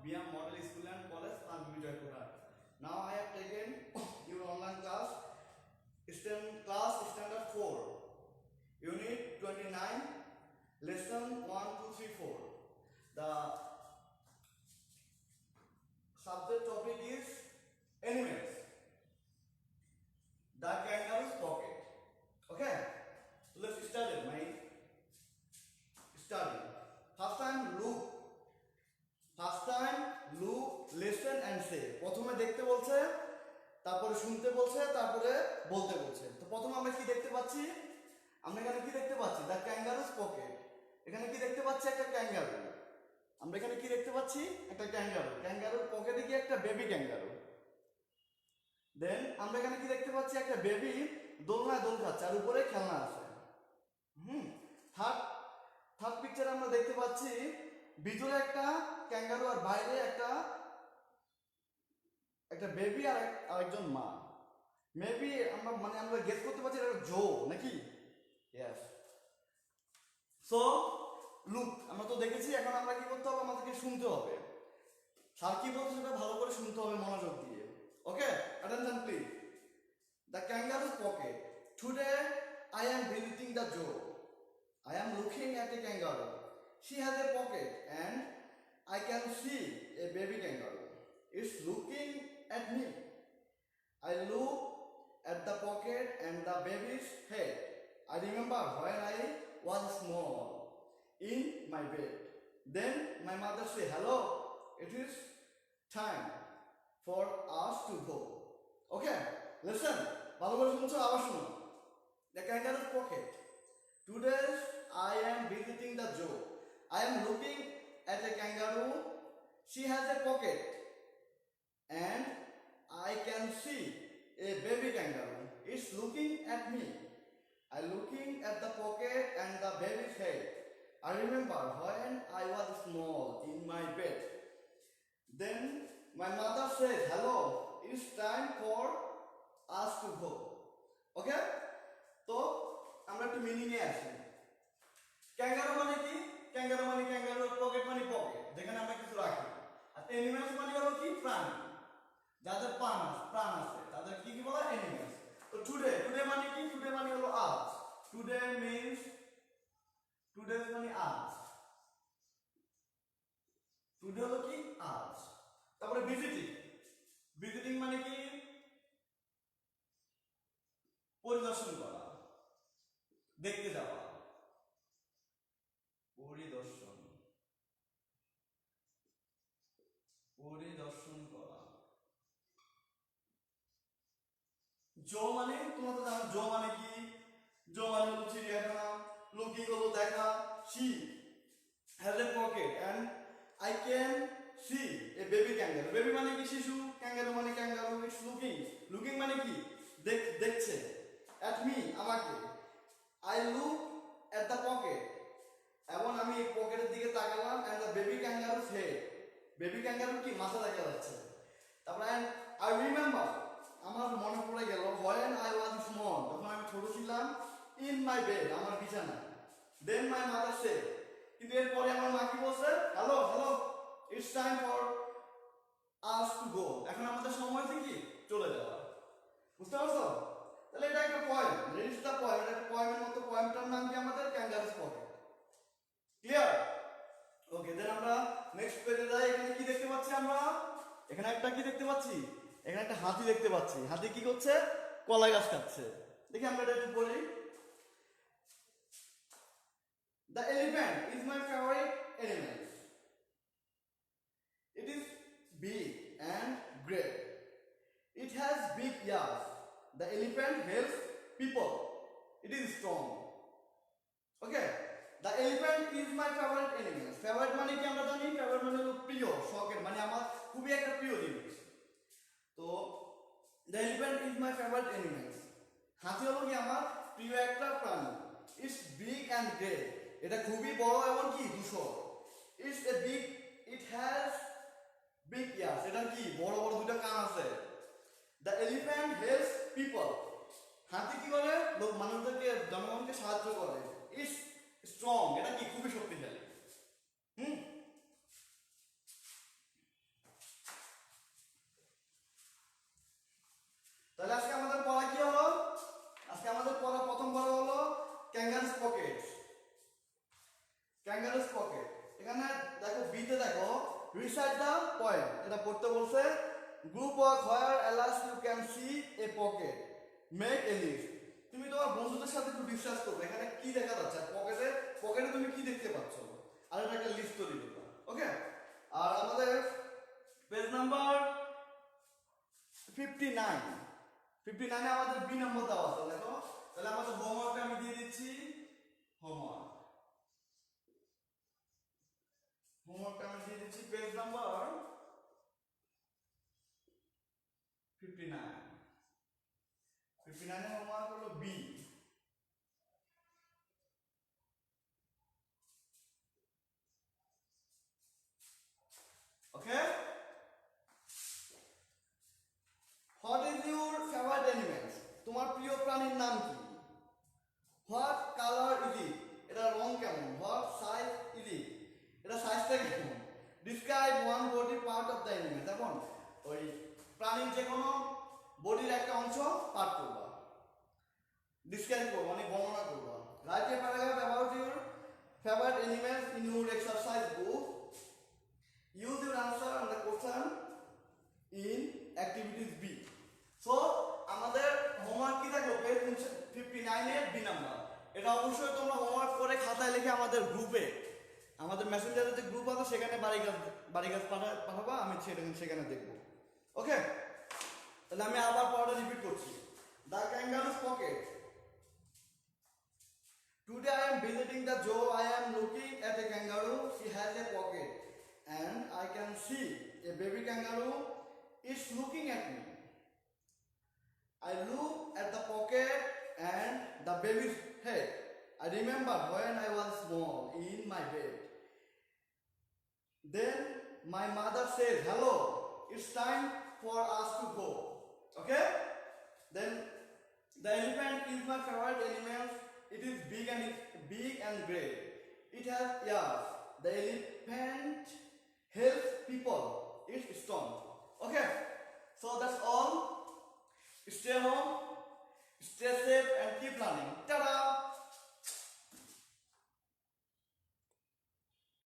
BM Model School and College, Tanvi Joypura. Now I have taken your online class standard 4, unit 29, lesson 1, 2, 3, 4. The subject topic is animals. The kangaroo's pocket. Okay, so let's start my study. First time look, listen and say. প্রথমে দেখতে বলছে, তারপরে শুনতে বলছে, তারপরে বলতে বলছে। তো প্রথমে আমরা কি দেখতে পাচ্ছি? আমরা এখানে কি দেখতে পাচ্ছি? The kangaroo's pocket. এখানে কি দেখতে পাচ্ছি? একটা ক্যাঙ্গারু। আমরা এখানে কি দেখতে পাচ্ছি? একটা ক্যাঙ্গারু। ক্যাঙ্গারুর পকেটে কি একটা বেবি ক্যাঙ্গারু। দেন আমরা এখানে কি দেখতে পাচ্ছি? একটা বেবি দোলনায় দোল খাচ্ছে আর উপরে খেলনা আছে। থার্ড পিকচারে আমরা দেখতে পাচ্ছি ভিতরে একটা ক্যাঙ্গারু আর বাইরে একটা বেবি আর আরেকজন মা। মেবি আমরা গেস করতে পারছি এটা জো নাকি? ইয়েস। সো লুক আমরা তো দেখেছি, এখন আমরা কি করতে হবে? আমাদেরকে শুনতে হবে। স্যার কি বলছে সেটা ভালো করে শুনতে হবে মনোযোগ দিয়ে। Okay, attention please. The kangaroo's pocket. Today I am visiting the zoo. I am looking at a kangaroo. She has a pocket and I can see a baby kangaroo. It's looking at me. I look at the pocket and the baby's head. I remember when I was small in my bed. Then my mother said, "Hello, it is time for us to go." Okay, listen. ভালো করে শুনছো? আবার শুনো। The kangaroo's pocket. Today I am visiting the zoo. I am looking at a kangaroo. She has a pocket and I can see a baby kangaroo. It's looking at me. I looking at the pocket and the baby's head. I remember when I was small in my bed. Then my mother said, "Hello, it's time for us to go." Okay? তো আমরা একটু meaning এ আসি। Kangaroo মানে কি? Kangaroo মানে kangaroo, pocket মানে pocket, যেখানে আমরা কিছু রাখি। আর অ্যানিমালস মানে হলো কি? প্রাণী, যাদের প্রাণ আছে তাদের কি কি বলা? অ্যানিমালস। তো টুডে মানে কি? টুডে মানে হলো আজ। টুডে মিন্স টুডে মানে আজ। টুডে হলো কি? আজ। তারপরে ভিজিটিং মানে কি? পরিদর্শন করা, দেখতে যাওয়া। পরিদর্শন করা। জো মানে তোমরা তো জানো জো মানে কি? জো মানে হলো চিড়িয়াখানা, লুকিং হলো দেখা। She has a pocket and I can see a baby kangaroo. Baby মানে কি? শিশু। ক্যাঙ্গারু মানে ক্যাঙ্গারু। ইটস লুকিং মানে কি? দেখছে। অ্যাট মি আমাকে। I look at the pocket, এবং আমি এই পকেটের দিকে তাকালাম। And the baby kangaroo's head, baby kangaroo কি? মাথা দেখা যাচ্ছে। তারপরে আই রিমেম্বার, আমার মনে পড়ে গেল, when I was small, যখন আমি ছোট ছিলাম, in my bed, আমার বিছানায়। then my mother said, কিন্তু এরপরে আমার মা কি বলছে? Hello, it's time for us to go, এখন আমাদের সময় হয়েছে কি? চলে যাওয়া। বুঝতে পারছো? তাহলে এটা একটা পয়েম, রিচ দ্য পয়েম, এটা একটা পয়েমের মতো। পয়েমটার নাম কি আমাদের? ক্যাঙ্গারুস পকেট। ক্লিয়ার? ওকে, দেন আমরা নেক্সট পেজে যাই। এখানে কি দেখতে পাচ্ছি আমরা? এখানে একটা কি দেখতে পাচ্ছি? এখানে একটা হাতি দেখতে পাচ্ছি। হাতি কি করছে? কলা গাছ খাচ্ছে। দেখি আমরা এটা একটু পড়ি। The elephant is my favorite animal. It is big and great. It has big ears. The elephant helps people. It is strong. Okay? The elephant is my favorite animal. Favorite মানে কি? আমরা জানি favorite মানে হলো প্রিয়, শখের, মানে আমার খুবই একটা প্রিয় জিনিস। তো the elephant is my favorite animal. হাতি হলো কি? আমার প্রিয় একটা প্রাণী। It's big and great. এটা খুবই বড় এবং কি? ধূসর। It has big ears. এটা কি? বড় বড় দুটো কান আছে। The elephant helps people. হাতি কি করে? মানুষদেরকে, জনগণকে সাহায্য করে। It's strong. এটা কি? খুবই শক্তিশালী। kangaroo's pocket. এখানে দেখো বিতে দেখো recite the poem, এটা পড়তে বলছে। group work where at last you can see a pocket, make a list। তুমি তোমার বন্ধুদের সাথে একটু ডিসকাস করবে এখানে কি দেখা যাচ্ছে, পকেটে পকেটে তুমি কি দেখতে পাচ্ছ, আর এটা একটা লিস্ট তৈরি করবে। ওকে, আর আমাদের পেজ নাম্বার 59, 59 এ আমাদের বি নম্বর দেওয়া আছে দেখো। তাহলে আমাদের হোমওয়ার্কটা আমি দিয়ে দিচ্ছি। হোমওয়ার্কটা আমি দিয়ে দিচ্ছি পেজ নাম্বার 59। 59 এর হোমওয়ার্ক হলো B. Okay, what is your favourite animal, তোমার প্রিয় প্রাণীর নাম কি? হোয়াট কালার ইজ ইট, এটা রং কেমন? হোয়াট সাইজ ইজ ইট, এটা সাইজটা কেমন? Describe one body part of the animal, দেখুন ওই প্রাণীর যে কোনো বডির একটা অংশ পার্ট করবা, ডিসক্রাইব করবা মানে বর্ণনা করবা। Write a paragraph about your favourite animals in your exercise book. Use your answer on the question in activities B. So আমাদের হোমওয়ার্ক কি থাকবে পেজ 59 এর বি নাম্বার। এটা অবশ্যই তোমরা হোমওয়ার্ক করে খাতায় লিখে আমাদের গ্রুপে, আমাদের মেসেঞ্জারে যে গ্রুপ আছে সেখানে বাড়ি কাজ পাঠাবা, আমি সেখানে দেখবো। ওকে, তাহলে আমি আবার পড়াটা রিপিট করছি। The kangaroo's pocket. Today I am visiting the zoo. I am looking at a kangaroo. She has a pocket and I can see a baby kangaroo is looking at me. I look at the pocket and the baby's head. I remember when I was small in my bed. Then my mother says, "Hello, it's time for us to go." Okay? Then the elephant is my favorite animal. It is big and gray. It has ears. The elephant helps people. It's strong. Okay? So that's all. Stay home, stay safe and keep learning. Ta-da!